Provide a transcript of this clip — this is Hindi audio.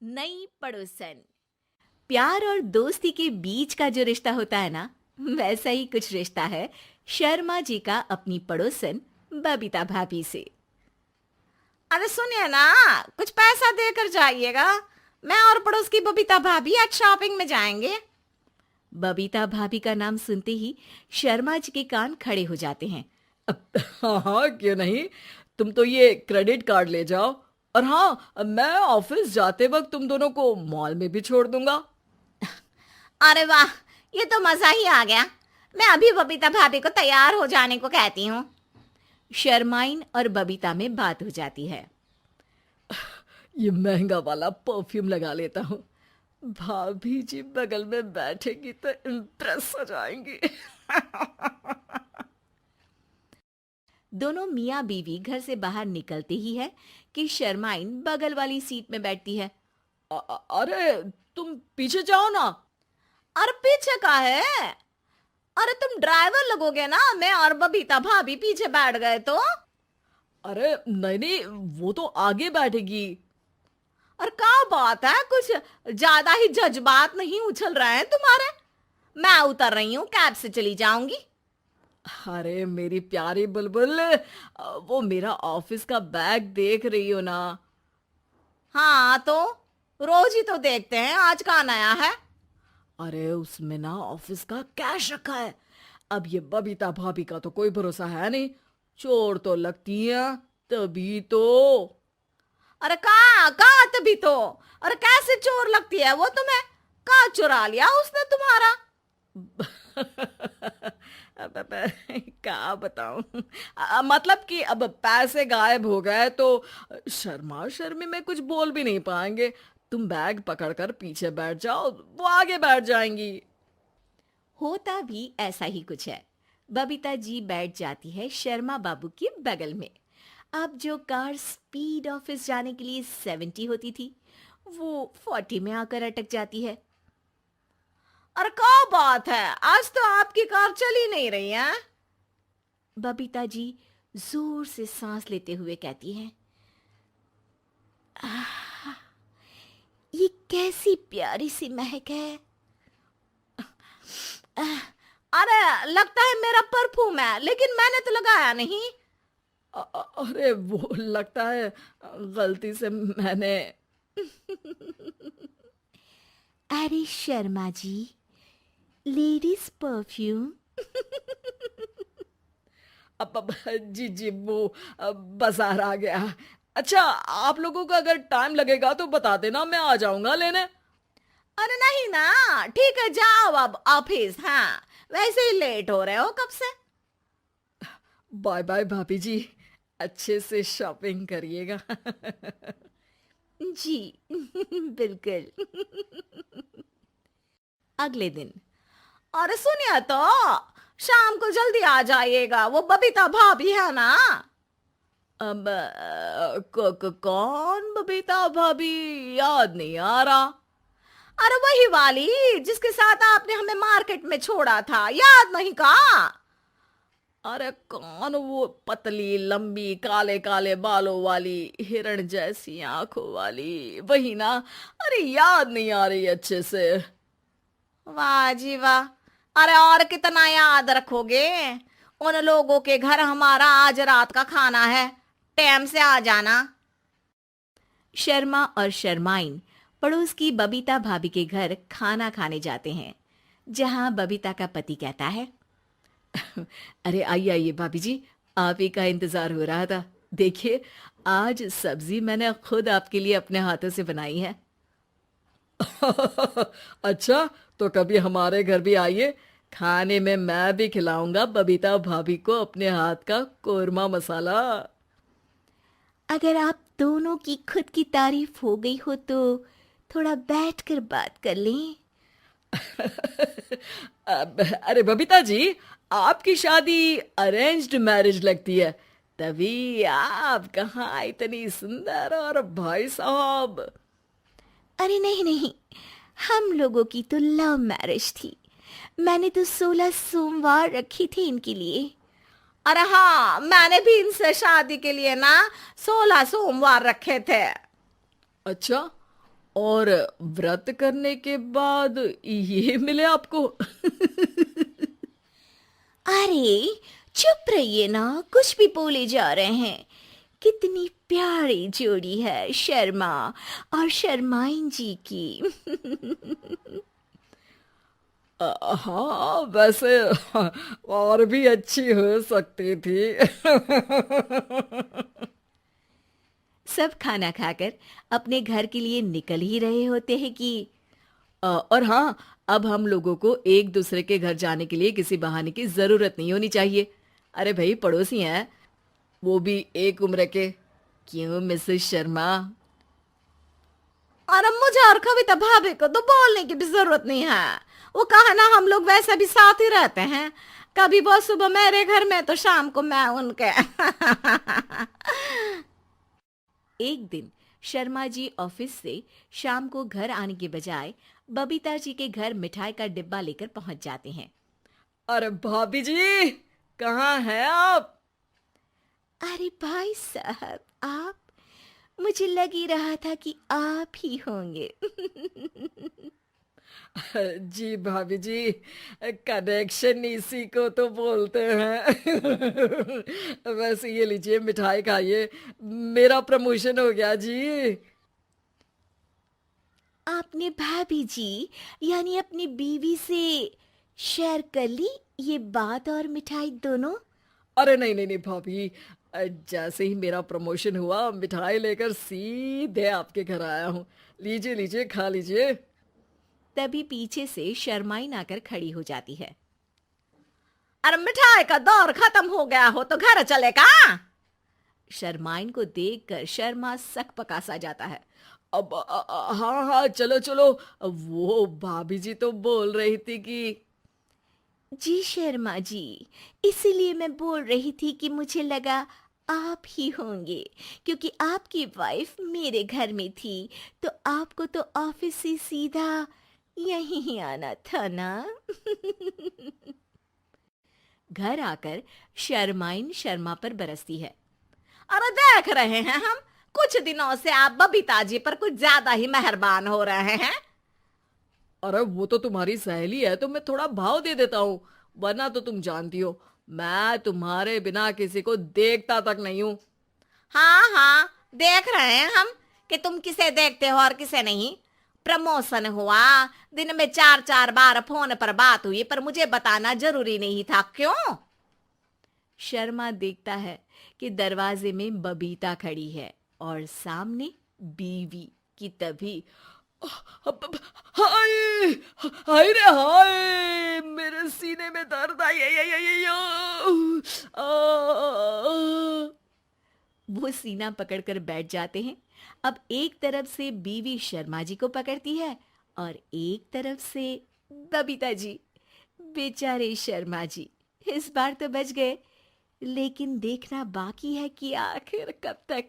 नई पड़ोसन। प्यार और दोस्ती के बीच का जो रिश्ता होता है ना, वैसा ही कुछ रिश्ता है शर्मा जी का अपनी पड़ोसन बबीता भाभी से। अरे सुनिए ना, कुछ पैसा देकर जाइएगा। मैं और पड़ोस की बबीता भाभी आज शॉपिंग में जाएंगे। बबीता भाभी का नाम सुनते ही शर्मा जी के कान खड़े हो जाते हैं। हाँ हाँ, क्यों नहीं। तुम तो ये क्रेडिट कार्ड ले जाओ। और हाँ, मैं ऑफिस जाते वक्त तुम दोनों को मॉल में भी छोड़ दूंगा। अरे वाह, ये तो मजा ही आ गया। मैं अभी बबीता भाभी को तैयार हो जाने को कहती हूँ। शर्माइन और बबीता में बात हो जाती है। ये महंगा वाला परफ्यूम लगा लेता हूँ। भाभी जी बगल में बैठेगी तो इम्प्रेस हो जाएंगी। दोनों मियाँ बीवी घर से बाहर निकलते ही है कि शर्माइन बगल वाली सीट में बैठती है। अरे तुम पीछे जाओ ना। अरे पीछे का है? अरे तुम ड्राइवर लगोगे ना, मैं और बबीता भाभी पीछे बैठ गए तो। अरे नहीं नहीं, वो तो आगे बैठेगी। और क्या बात है, कुछ ज्यादा ही जज्बात नहीं उछल रहे हैं तुम्हारे? मैं उतर रही हूँ, कैब से चली जाऊंगी। अरे मेरी प्यारी बुलबुल, वो मेरा ऑफिस का बैग देख रही हो ना। हाँ तो रोज ही तो देखते हैं, आज कहाँ नया है? अरे उसमें ना ऑफिस का कैश रखा है। अब ये बबीता भाभी का तो कोई भरोसा है नहीं। चोर तो लगती है तभी तो। अरे कहाँ कहाँ तभी तो। अरे कैसे चोर लगती है वो तुम्हें? कहाँ चुरा लिया उसने तुम्हारा? अब क्या बताऊं। मतलब कि अब पैसे गायब हो गए तो शर्मा शर्मी में कुछ बोल भी नहीं पाएंगे। तुम बैग पकड़कर पीछे बैठ जाओ, वो आगे बैठ जाएंगी। होता भी ऐसा ही कुछ है। बबीता जी बैठ जाती है शर्मा बाबू के बगल में। अब जो कार स्पीड ऑफिस जाने के लिए 70 होती थी, वो 40 में आकर अटक जाती है। अरे क्या बात है, आज तो आपकी कार चली नहीं रही है। बबीता जी जोर से सांस लेते हुए कहती हैं, ये कैसी प्यारी सी महक है। अरे लगता है मेरा परफ्यूम है, लेकिन मैंने तो लगाया नहीं। अरे वो लगता है गलती से मैंने। अरे शर्मा जी, लेडीज परफ्यूम। अब जी जी, वो बाजार आ गया। अच्छा, आप लोगों का अगर टाइम लगेगा तो बता देना, मैं आ जाऊंगा लेने। अरे नहीं ना, ठीक है जाओ अब ऑफिस। हाँ वैसे ही लेट हो रहे हो कब से। बाय बाय भाभी जी, अच्छे से शॉपिंग करिएगा। जी बिल्कुल। अगले दिन। अरे सुनिए तो, शाम को जल्दी आ जाइएगा, वो बबीता भाभी है ना। अब कौन बबीता भाभी? याद नहीं आ रहा। अरे वही वाली जिसके साथ आपने हमें मार्केट में छोड़ा था, याद नहीं का? अरे कौन वो पतली लंबी काले काले बालों वाली हिरण जैसी आंखों वाली, वही ना? अरे याद नहीं आ रही अच्छे से। वाह जी वाह। अरे और कितना याद रखोगे? उन लोगों के घर हमारा आज रात का खाना है, टाइम से आ जाना। शर्मा और शर्माइन पड़ोस की बबीता भाभी के घर खाना खाने जाते हैं, जहां बबीता का पति कहता है, अरे आइए आइए भाभी जी, आप ही का इंतजार हो रहा था। देखिए, आज सब्जी मैंने खुद आपके लिए अपने हाथों से बनाई है। अच्छा, तो कभी हमारे घर भी आइए। खाने में मैं भी खिलाऊंगा बबीता भाभी को अपने हाथ का कोरमा मसाला। अगर आप दोनों की खुद की तारीफ हो गई हो तो थोड़ा बैठकर बात कर लें। अरे बबीता जी, आपकी शादी अरेंज्ड मैरिज लगती है, तभी आप कहाँ इतनी सुंदर। और भाई साहब। अरे नहीं नहीं, हम लोगों की तो लव मैरिज थी। मैंने तो 16 सोमवार रखी थी इनके लिए। अरे हाँ, मैंने भी इनसे शादी के लिए ना 16 सोमवार रखे थे। अच्छा, और व्रत करने के बाद ये मिले आपको? अरे चुप रहिए ना, कुछ भी बोले जा रहे हैं। कितनी प्यारी जोड़ी है शर्मा और शर्माइन जी की। हाँ वैसे और भी अच्छी हो सकती थी। सब खाना खाकर अपने घर के लिए निकल ही रहे होते हैं कि और हाँ, अब हम लोगों को एक दूसरे के घर जाने के लिए किसी बहाने की जरूरत नहीं होनी चाहिए। अरे भाई पड़ोसी हैं, वो भी एक उम्र के। क्यों मिसेस शर्मा? और अब मुझे और कविता भाभी को तो बोलने की भी जरूरत नहीं है। वो कहा ना, हम लोग वैसे भी साथ ही रहते हैं। कभी वो सुबह मेरे घर में तो शाम को मैं उनके। एक दिन शर्मा जी ऑफिस से शाम को घर आने के बजाय बबीता जी के घर मिठाई का डिब्बा लेकर पहुंच जाते हैं। अरे भाभी जी, कहाँ हैं आप? अरे भाई साहब, आप? मुझे लग ही रहा था कि आप ही होंगे। जी भाभी जी, कनेक्शन इसी को तो बोलते हैं। वैसे ये लीजिए मिठाई खाइए, मेरा प्रमोशन हो गया जी। आपने भाभी जी यानी अपनी बीवी से शेयर कर ली ये बात और मिठाई दोनों? अरे नहीं नहीं नहीं भाभी, जैसे ही मेरा प्रमोशन हुआ मिठाई लेकर सीधे आपके घर आया हूँ। लीजिए लीजिए, खा लीजिए। तभी पीछे से शर्माइन आकर खड़ी हो जाती है। अरे मिठाई का दौर खत्म हो गया हो तो घर चले का? शर्माइन को देखकर शर्मा सकपका सा जाता है। अब हाँ हाँ, चलो चलो। वो भाभी जी तो बोल रही थी कि जी शर्मा जी, इसीलिए मैं बोल रही थी कि मुझे लगा आप ही होंगे, क्योंकि आपकी वाइफ मेरे घर में थी तो आपको तो ऑफिस से सीधा यहीं ही आना था ना। घर आकर शर्माइन शर्मा पर बरसती है। अरे देख रहे हैं हम, कुछ दिनों से आप बबीता जी पर कुछ ज्यादा ही मेहरबान हो रहे हैं। अरे वो तो तुम्हारी सहेली है तो मैं थोड़ा भाव दे देता हूँ, वरना तो तुम जानती हो मैं तुम्हारे बिना किसी को देखता तक नहीं हूँ। हाँ हाँ, देख रहे हैं हम कि तुम किसे देखते हो और किसे नहीं। प्रमोशन हुआ, दिन में 4-4 बार फोन पर बात हुई, पर मुझे बताना जरूरी नहीं था, क्यों? शर्मा देखता है कि दरवाजे में बबीता खड़ी है और सामने बीवी की। तभी हाय हाय रे हाय, मेरे सीने में दर्द आई वो सीना पकड़कर बैठ जाते हैं। अब एक तरफ से बीवी शर्मा जी को पकड़ती है और एक तरफ से बबीता जी। बेचारे शर्मा जी इस बार तो बच गए, लेकिन देखना बाकी है कि आखिर कब तक।